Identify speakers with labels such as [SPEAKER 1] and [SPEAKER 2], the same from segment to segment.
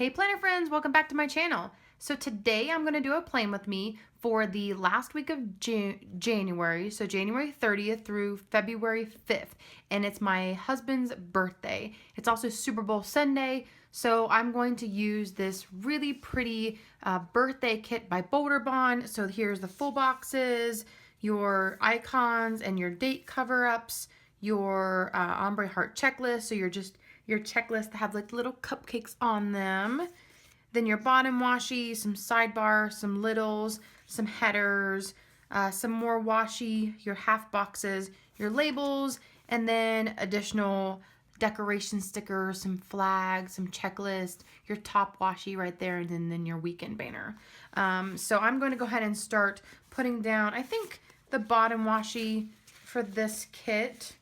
[SPEAKER 1] Hey planner friends, welcome back to my channel. So today I'm going to do a plan with me for the last week of January, so January 30th through February 5th, and it's my husband's birthday. It's also Super Bowl Sunday, so I'm going to use this really pretty birthday kit by Boulderbon. So here's the full boxes, your icons and your date cover-ups, your ombre heart checklist, so your checklist that have like little cupcakes on them. Then your bottom washi, some sidebar, some littles, some headers, some more washi, your half boxes, your labels, and then additional decoration stickers, some flags, some checklist, your top washi right there, and then your weekend banner. So I'm going to go ahead and start putting down, I think, the bottom washi for this kit.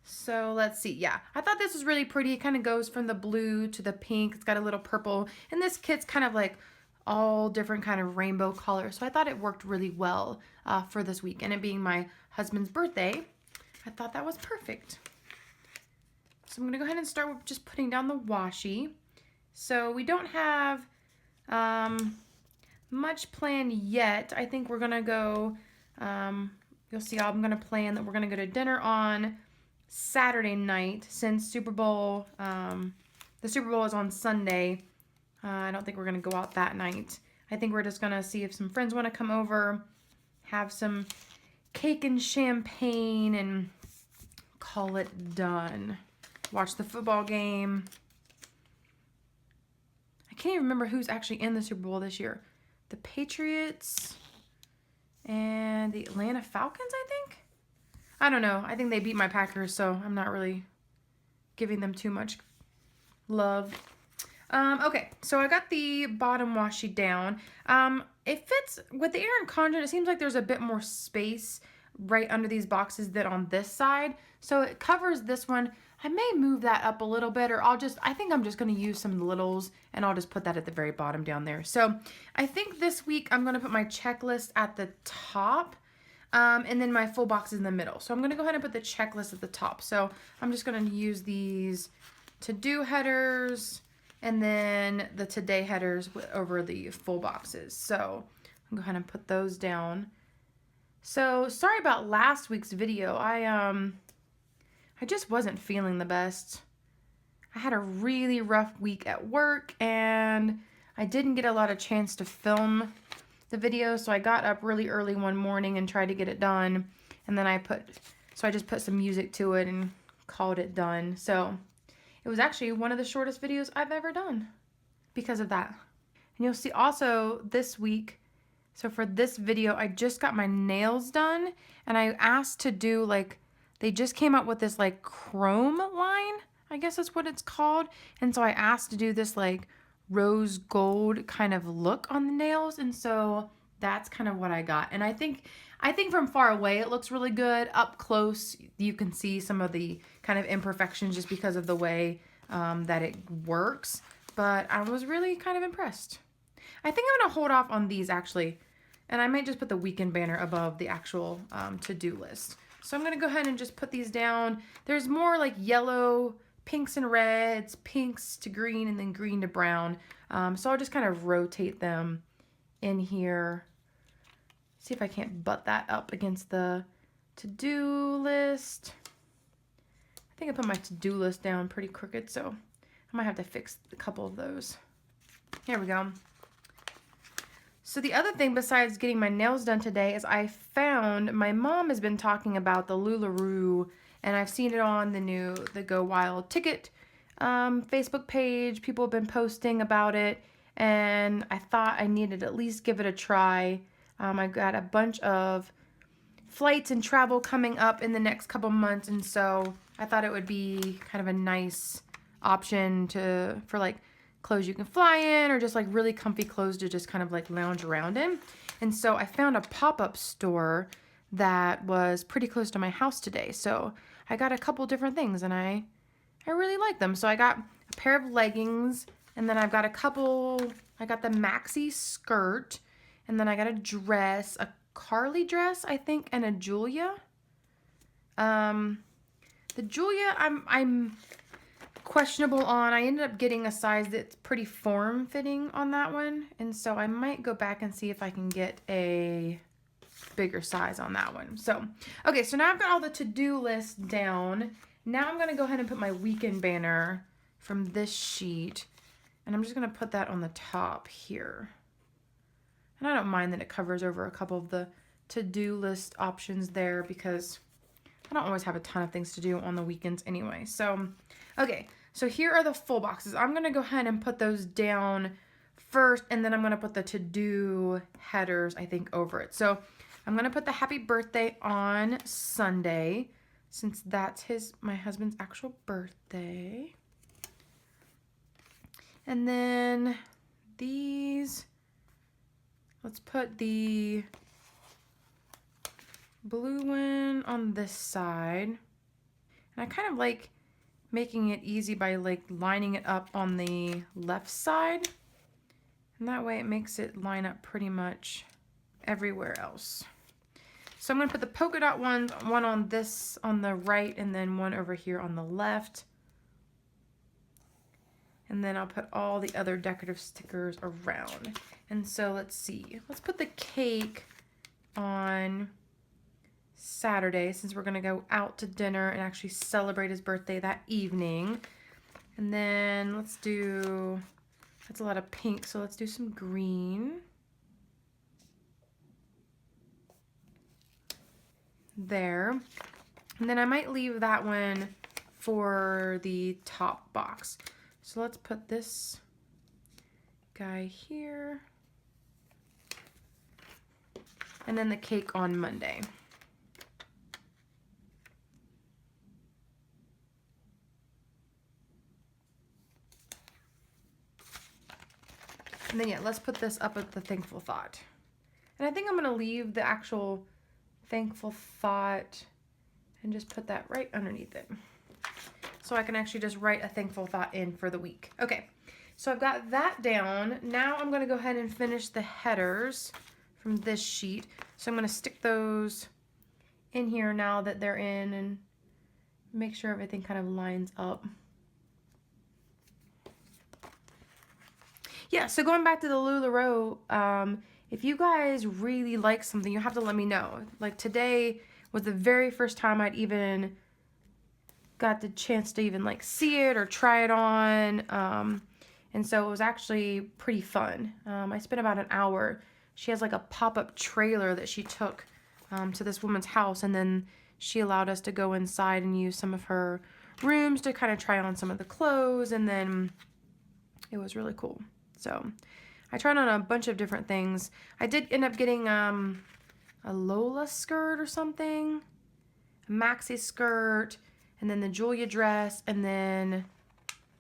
[SPEAKER 1] So let's see. Yeah, I thought this was really pretty. It kind of goes from the blue to the pink. It's got a little purple, and this kit's kind of like all different kind of rainbow colors. So I thought it worked really well for this week, and it being my husband's birthday, I thought that was perfect. So I'm gonna go ahead and start with just putting down the washi. So we don't have much planned yet. I think we're gonna go, you'll see I'm gonna plan that we're gonna go to dinner on Saturday night, since the Super Bowl is on Sunday. I don't think we're gonna go out that night. I think we're just gonna see if some friends want to come over, have some cake and champagne, and call it done. Watch the football game. I can't even remember who's actually in the Super Bowl this year. The Patriots and the Atlanta Falcons, I think. I don't know. I think they beat my Packers, so I'm not really giving them too much love. Okay, so I got the bottom washi down. It fits with the Erin Condren. It seems like there's a bit more space right under these boxes than on this side. So it covers this one. I may move that up a little bit, or I think I'm just going to use some littles, and I'll just put that at the very bottom down there. So I think this week I'm going to put my checklist at the top. And then my full box is in the middle. So I'm going to go ahead and put the checklist at the top. So I'm just going to use these to-do headers and then the today headers over the full boxes. So I'll go ahead and put those down. So sorry about last week's video. I just wasn't feeling the best. I had a really rough week at work, and I didn't get a lot of chance to film the video, so I got up really early one morning and tried to get it done, and then I just put some music to it and called it done. So it was actually one of the shortest videos I've ever done because of that. And you'll see also this week, so for this video, I just got my nails done, and I asked to do like, they just came out with this like chrome line, I guess that's what it's called, and so I asked to do this like rose gold kind of look on the nails, and so that's kind of what I got. And I think from far away it looks really good. Up close you can see some of the kind of imperfections just because of the way that it works, but I was really kind of impressed. I think I'm gonna hold off on these actually, and I might just put the weekend banner above the actual to-do list. So I'm gonna go ahead and just put these down. There's more like yellow, pinks and reds, pinks to green, and then green to brown. So I'll just kind of rotate them in here. See if I can't butt that up against the to-do list. I think I put my to-do list down pretty crooked, so I might have to fix a couple of those. Here we go. So the other thing besides getting my nails done today is I found, my mom has been talking about the LuLaRoe, and I've seen it on the Go Wild Ticket Facebook page. People have been posting about it, and I thought I needed to at least give it a try. I got a bunch of flights and travel coming up in the next couple months, and so I thought it would be kind of a nice option for like clothes you can fly in, or just like really comfy clothes to just kind of like lounge around in. And so I found a pop-up store that was pretty close to my house today. So I got a couple different things, and I really like them. So I got a pair of leggings, and then I've got I got the maxi skirt, and then I got a dress, a Carly dress, I think, and a Julia. The Julia, I'm questionable on. I ended up getting a size that's pretty form-fitting on that one. And so I might go back and see if I can get a bigger size on that one. So, okay, so now I've got all the to-do lists down. Now I'm going to go ahead and put my weekend banner from this sheet. And I'm just going to put that on the top here. And I don't mind that it covers over a couple of the to-do list options there because I don't always have a ton of things to do on the weekends anyway. So, okay, so here are the full boxes. I'm going to go ahead and put those down first, and then I'm going to put the to-do headers, I think, over it. So I'm going to put the happy birthday on Sunday since that's my husband's actual birthday. And then these, let's put the blue one on this side. And I kind of like making it easy by like lining it up on the left side. And that way it makes it line up pretty much everywhere else. So I'm going to put the polka dot one on this on the right and then one over here on the left. And then I'll put all the other decorative stickers around. And so let's see. Let's put the cake on Saturday since we're going to go out to dinner and actually celebrate his birthday that evening. And then let's do, that's a lot of pink, so let's do some green. There. And then I might leave that one for the top box. So let's put this guy here. And then the cake on Monday. And then yeah, let's put this up at the thankful thought. And I think I'm gonna leave the actual thankful thought and just put that right underneath it. So I can actually just write a thankful thought in for the week. Okay, so I've got that down. Now I'm gonna go ahead and finish the headers from this sheet. So I'm gonna stick those in here now that they're in and make sure everything kind of lines up. Yeah, so going back to the LuLaRoe, if you guys really like something, you have to let me know. Like today was the very first time I'd even got the chance to even like see it or try it on. And so it was actually pretty fun. I spent about an hour. She has like a pop-up trailer that she took to this woman's house, and then she allowed us to go inside and use some of her rooms to kind of try on some of the clothes, and then it was really cool. So I tried on a bunch of different things. I did end up getting a Lola skirt or something, a maxi skirt, and then the Julia dress, and then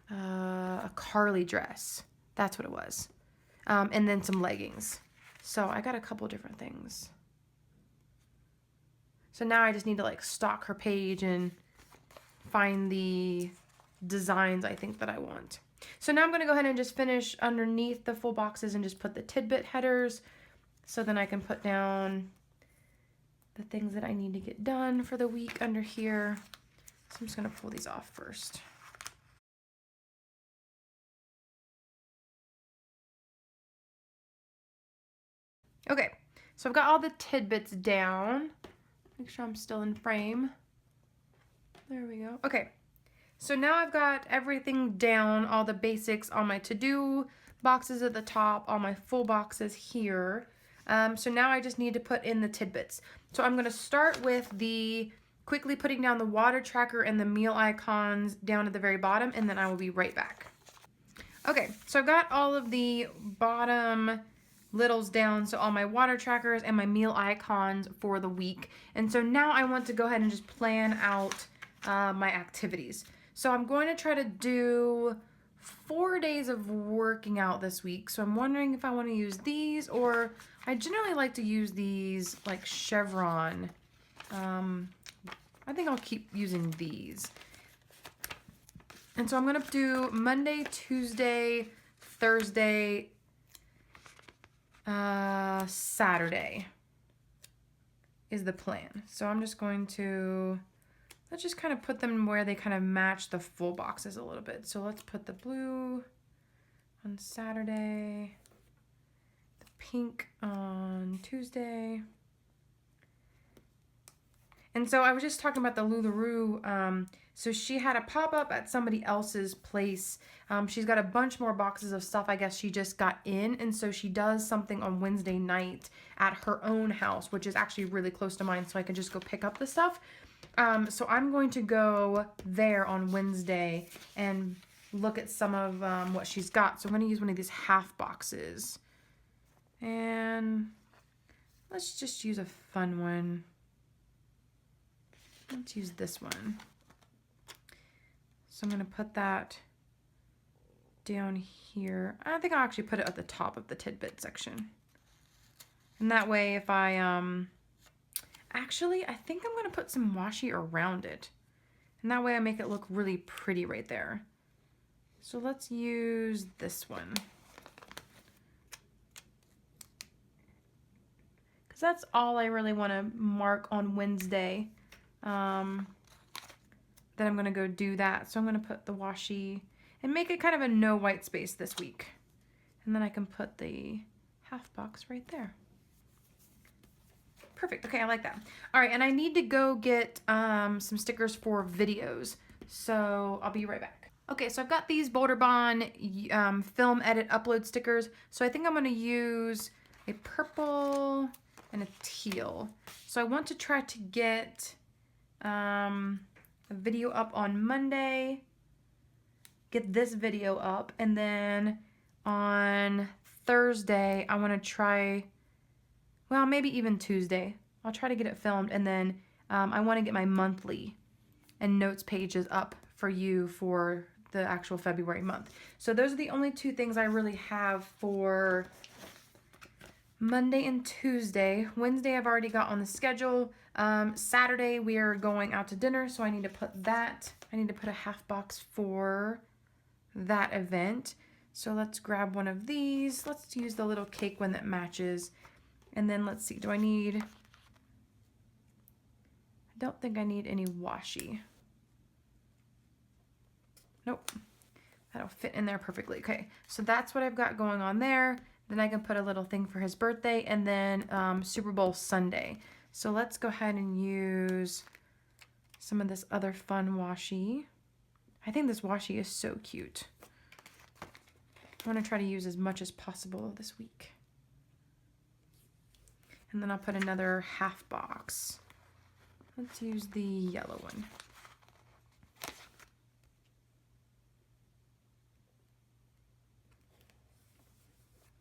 [SPEAKER 1] a Carly dress. That's what it was. And then some leggings. So I got a couple different things. So now I just need to like stalk her page and find the designs I think that I want. So now I'm going to go ahead and just finish underneath the full boxes and just put the tidbit headers so then I can put down the things that I need to get done for the week under here. So I'm just going to pull these off first. Okay, so I've got all the tidbits down. Make sure I'm still in frame. There we go. Okay. So now I've got everything down, all the basics on my to-do boxes at the top, all my full boxes here. So now I just need to put in the tidbits. So I'm going to start with the quickly putting down the water tracker and the meal icons down at the very bottom, and then I will be right back. Okay, so I've got all of the bottom littles down, so all my water trackers and my meal icons for the week. And so now I want to go ahead and just plan out my activities. So I'm going to try to do 4 days of working out this week. So I'm wondering if I want to use these, or I generally like to use these like chevron. I think I'll keep using these. And so I'm going to do Monday, Tuesday, Thursday, Saturday is the plan. So I'm just going to let's just kind of put them where they kind of match the full boxes a little bit. So let's put the blue on Saturday, the pink on Tuesday. And so I was just talking about the LuLaRoe. So she had a pop-up at somebody else's place. She's got a bunch more boxes of stuff I guess she just got in. And so she does something on Wednesday night at her own house, which is actually really close to mine. So I can just go pick up the stuff. So I'm going to go there on Wednesday and look at some of what she's got. So I'm going to use one of these half boxes. And let's just use a fun one. Let's use this one. So I'm going to put that down here. I think I'll actually put it at the top of the tidbit section. And that way if I, actually, I think I'm going to put some washi around it. And that way I make it look really pretty right there. So let's use this one. Because that's all I really want to mark on Wednesday. Then I'm going to go do that. So I'm going to put the washi and make it kind of a no white space this week. And then I can put the half box right there. Perfect. Okay, I like that. All right, and I need to go get some stickers for videos. So I'll be right back. Okay, so I've got these Boulderbon film edit upload stickers. So I think I'm going to use a purple and a teal. So I want to try to get a video up on Monday, get this video up, and then on Thursday I want to try, well, maybe even Tuesday, I'll try to get it filmed, and then I want to get my monthly and notes pages up for you for the actual February month. So those are the only two things I really have for Monday and Tuesday. Wednesday I've already got on the schedule. Saturday we are going out to dinner, so I need to put that. I need to put a half box for that event. So let's grab one of these. Let's use the little cake one that matches. And then let's see, do I need, I don't think I need any washi. Nope, that'll fit in there perfectly. Okay, so that's what I've got going on there. Then I can put a little thing for his birthday, and then Super Bowl Sunday. So let's go ahead and use some of this other fun washi. I think this washi is so cute. I want to try to use as much as possible this week. And then I'll put another half box. Let's use the yellow one.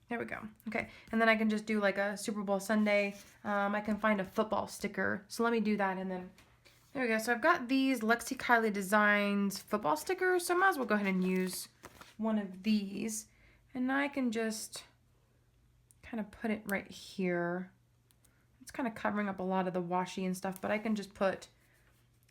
[SPEAKER 1] There we go. Okay, and then I can just do like a Super Bowl Sunday. I can find a football sticker. So let me do that, and then there we go. So I've got these Lexi Kylie Designs football stickers. So I might as well go ahead and use one of these. And I can just kind of put it right here. It's kind of covering up a lot of the washi and stuff, but I can just put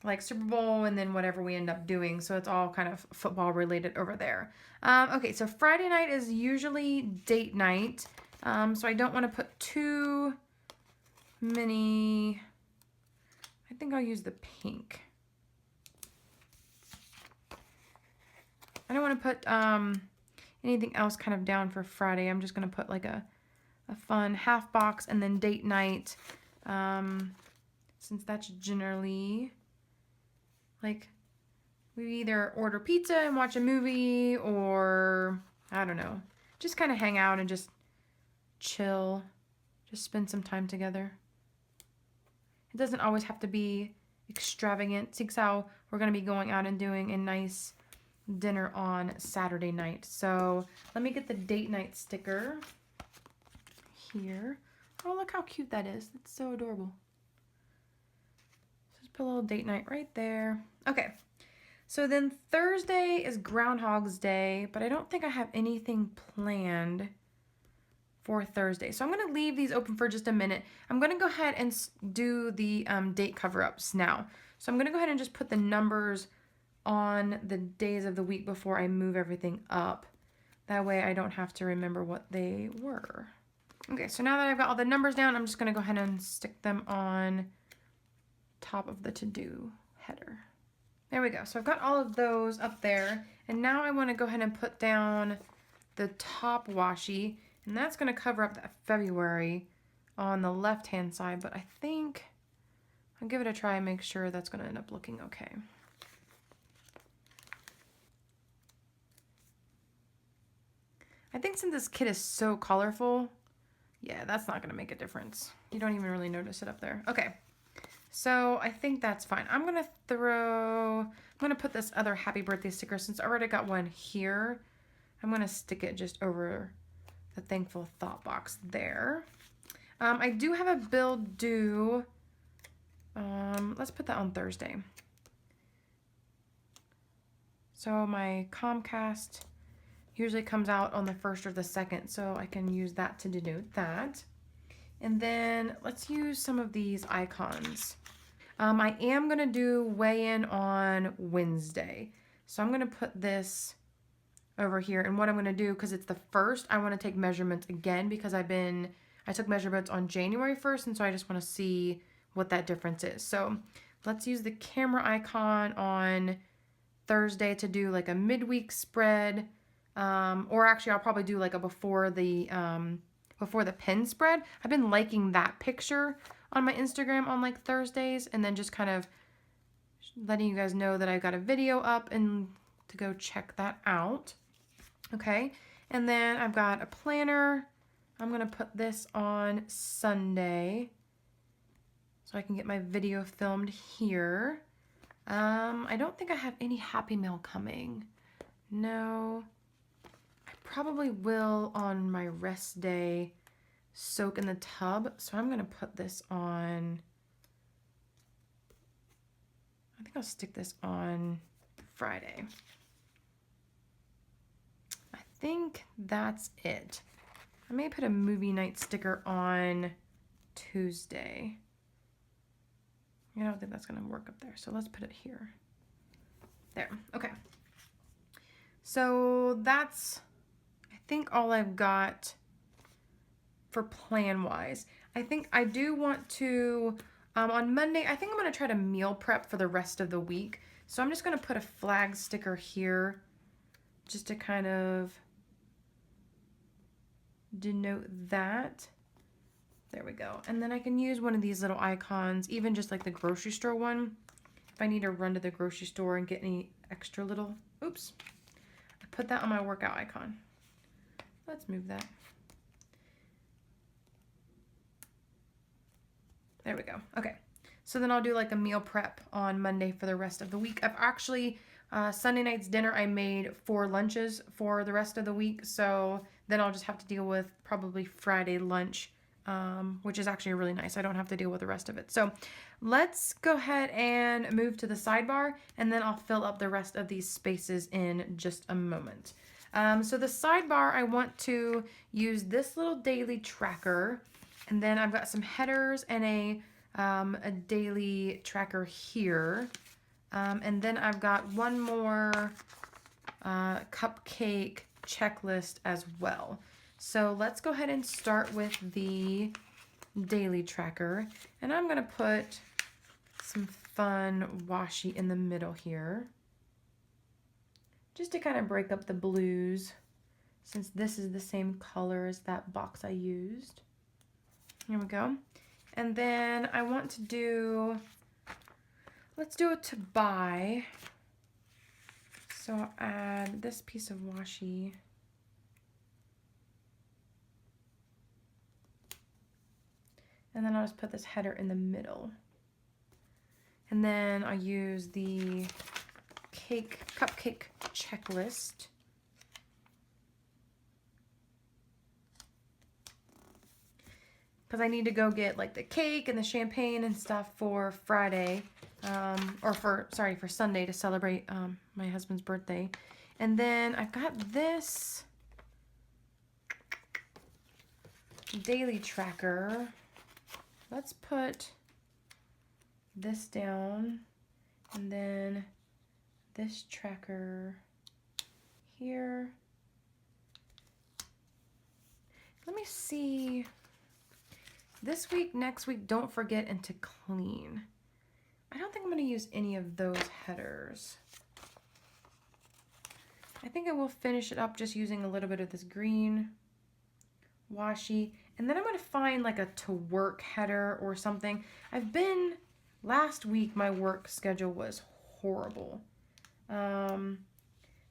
[SPEAKER 1] like Super Bowl and then whatever we end up doing. So it's all kind of football related over there. Okay, so Friday night is usually date night. So I don't want to put too many. I think I'll use the pink. I don't want to put anything else kind of down for Friday. I'm just going to put like a fun half box and then date night. Since that's generally like we either order pizza and watch a movie, or I don't know, just kind of hang out and just chill, just spend some time together. It doesn't always have to be extravagant. See how we're going to be going out and doing a nice dinner on Saturday night. So let me get the date night sticker here. Oh, look how cute that is. It's so adorable. Just put a little date night right there. Okay, so then Thursday is Groundhog's Day, but I don't think I have anything planned for Thursday. So I'm going to leave these open for just a minute. I'm going to go ahead and do the date cover-ups now. So I'm going to go ahead and just put the numbers on the days of the week before I move everything up. That way I don't have to remember what they were. Okay, so now that I've got all the numbers down, I'm just going to go ahead and stick them on top of the to-do header. There we go. So I've got all of those up there. And now I want to go ahead and put down the top washi. And that's going to cover up that February on the left-hand side. But I think I'll give it a try and make sure that's going to end up looking okay. I think since this kit is so colorful, yeah, that's not going to make a difference. You don't even really notice it up there. Okay, so I think that's fine. I'm going to put this other happy birthday sticker, since I already got one here. I'm going to stick it just over the thankful thought box there. I do have a build due. Let's put that on Thursday. So my Comcast usually comes out on the 1st or the 2nd, so I can use that to denote that. And then let's use some of these icons. I am going to do weigh-in on Wednesday. So I'm going to put this over here. And what I'm going to do, because it's the 1st, I want to take measurements again, because I took measurements on January 1st, and so I just want to see what that difference is. So let's use the camera icon on Thursday to do like a midweek spread. Or actually I'll probably do like a before the pin spread. I've been liking that picture on my Instagram on like Thursdays, and then just kind of letting you guys know that I got a video up and to go check that out. Okay, and then I've got a planner. I'm gonna put this on Sunday so I can get my video filmed here. I don't think I have any Happy Mail coming. No. Probably will on my rest day soak in the tub. So I'm going to put this on, I think I'll stick this on Friday. I think that's it. I may put a movie night sticker on Tuesday. I don't think that's going to work up there. So let's put it here. There. Okay. So that's, I think, all I've got for plan-wise. I think I do want to, on Monday, I think I'm going to try to meal prep for the rest of the week. So I'm just going to put a flag sticker here just to kind of denote that. There we go. And then I can use one of these little icons, even just like the grocery store one, if I need to run to the grocery store and get any extra little, oops. I put that on my workout icon. Let's move that. There we go. Okay. So then I'll do like a meal prep on Monday for the rest of the week. I've actually, Sunday night's dinner, I made 4 lunches for the rest of the week. So then I'll just have to deal with probably Friday lunch, which is actually really nice. I don't have to deal with the rest of it. So let's go ahead and move to the sidebar, and then I'll fill up the rest of these spaces in just a moment. So the sidebar, I want to use this little daily tracker, and then I've got some headers and a daily tracker here. And then I've got one more cupcake checklist as well. So let's go ahead and start with the daily tracker. And I'm going to put some fun washi in the middle here, just to kind of break up the blues, since this is the same color as that box I used. Here we go. And then I want to do, let's do it to buy. So I'll add this piece of washi. And then I'll just put this header in the middle. And then I'll use the cupcake checklist. Because I need to go get like the cake and the champagne and stuff for Friday, for Sunday to celebrate my husband's birthday. And then I've got this daily tracker. Let's put this down, and then this tracker here. Let me see. This week, next week, don't forget and to clean. I don't think I'm going to use any of those headers. I think I will finish it up just using a little bit of this green washi. And then I'm going to find like a to work header or something. Last week my work schedule was horrible.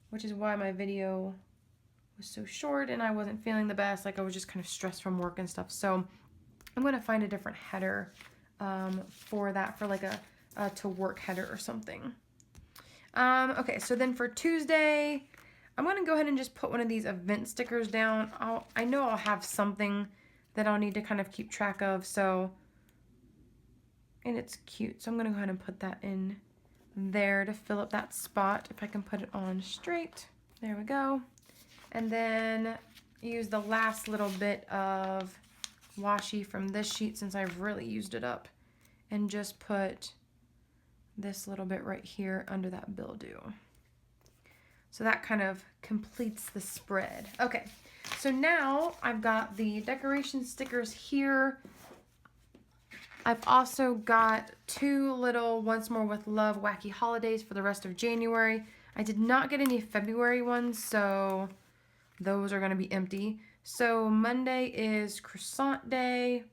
[SPEAKER 1] Which is why my video was so short and I wasn't feeling the best. Like I was just kind of stressed from work and stuff. So I'm going to find a different header for that, for like a to work header or something. Okay, so then for Tuesday, I'm going to go ahead and just put one of these event stickers down. I know I'll have something that I'll need to kind of keep track of. So, and it's cute. So I'm going to go ahead and put that in there to fill up that spot. If I can put it on straight. There we go. And then use the last little bit of washi from this sheet since I've really used it up. And just put this little bit right here under that bildew. So that kind of completes the spread. Okay, so now I've got the decoration stickers here. I've also got 2 little Once More with Love wacky holidays for the rest of January. I did not get any February ones, so those are going to be empty. So Monday is croissant day.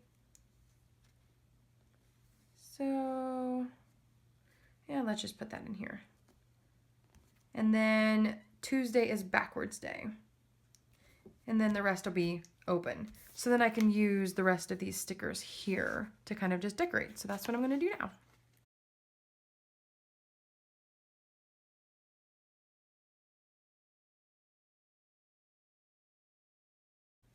[SPEAKER 1] So yeah, let's just put that in here. And then Tuesday is backwards day. And then the rest will be open. So then I can use the rest of these stickers here to kind of just decorate. So that's what I'm going to do now.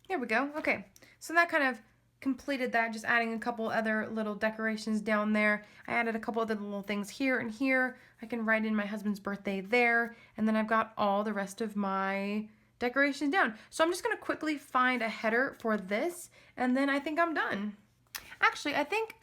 [SPEAKER 1] Here we go. Okay, so that kind of completed that, just adding a couple other little decorations down there. I added a couple other little things here and here. I can write in my husband's birthday there, and then I've got all the rest of my decorations down. So I'm just going to quickly find a header for this, and then I think I'm done. Actually, I think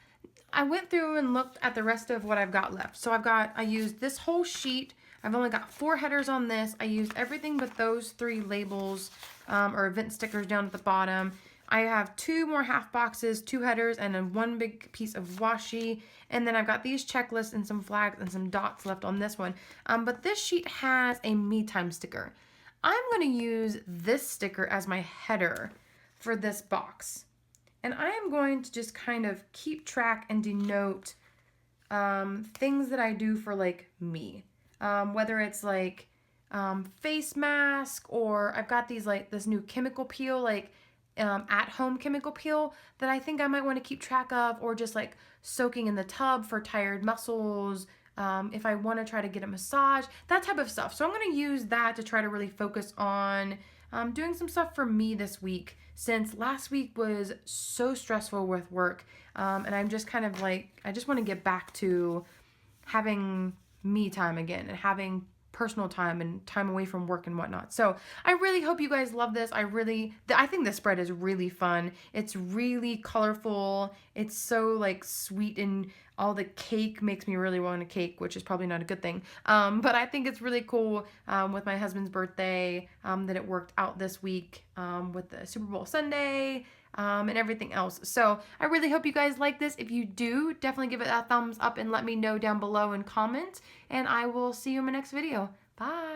[SPEAKER 1] I went through and looked at the rest of what I've got left. So I used this whole sheet. I've only got 4 headers on this. I used everything but those 3 labels or event stickers down at the bottom. I have 2 more half boxes, 2 headers, and then 1 big piece of washi. And then I've got these checklists and some flags and some dots left on this one. But this sheet has a me time sticker. I'm going to use this sticker as my header for this box. And I am going to just kind of keep track and denote things that I do for like me. Whether it's like face mask, or I've got these like this new chemical peel, like at-home chemical peel that I think I might want to keep track of, or just like soaking in the tub for tired muscles, if I want to try to get a massage, that type of stuff. So I'm going to use that to try to really focus on doing some stuff for me this week, since last week was so stressful with work, and I'm just kind of like, I just want to get back to having me time again and having personal time and time away from work and whatnot. So I really hope you guys love this. I think this spread is really fun. It's really colorful. It's so like sweet, and all the cake makes me really want a cake, which is probably not a good thing. But I think it's really cool with my husband's birthday that it worked out this week with the Super Bowl Sunday and everything else. So I really hope you guys like this. If you do, definitely give it a thumbs up and let me know down below and comment. And I will see you in my next video. Bye.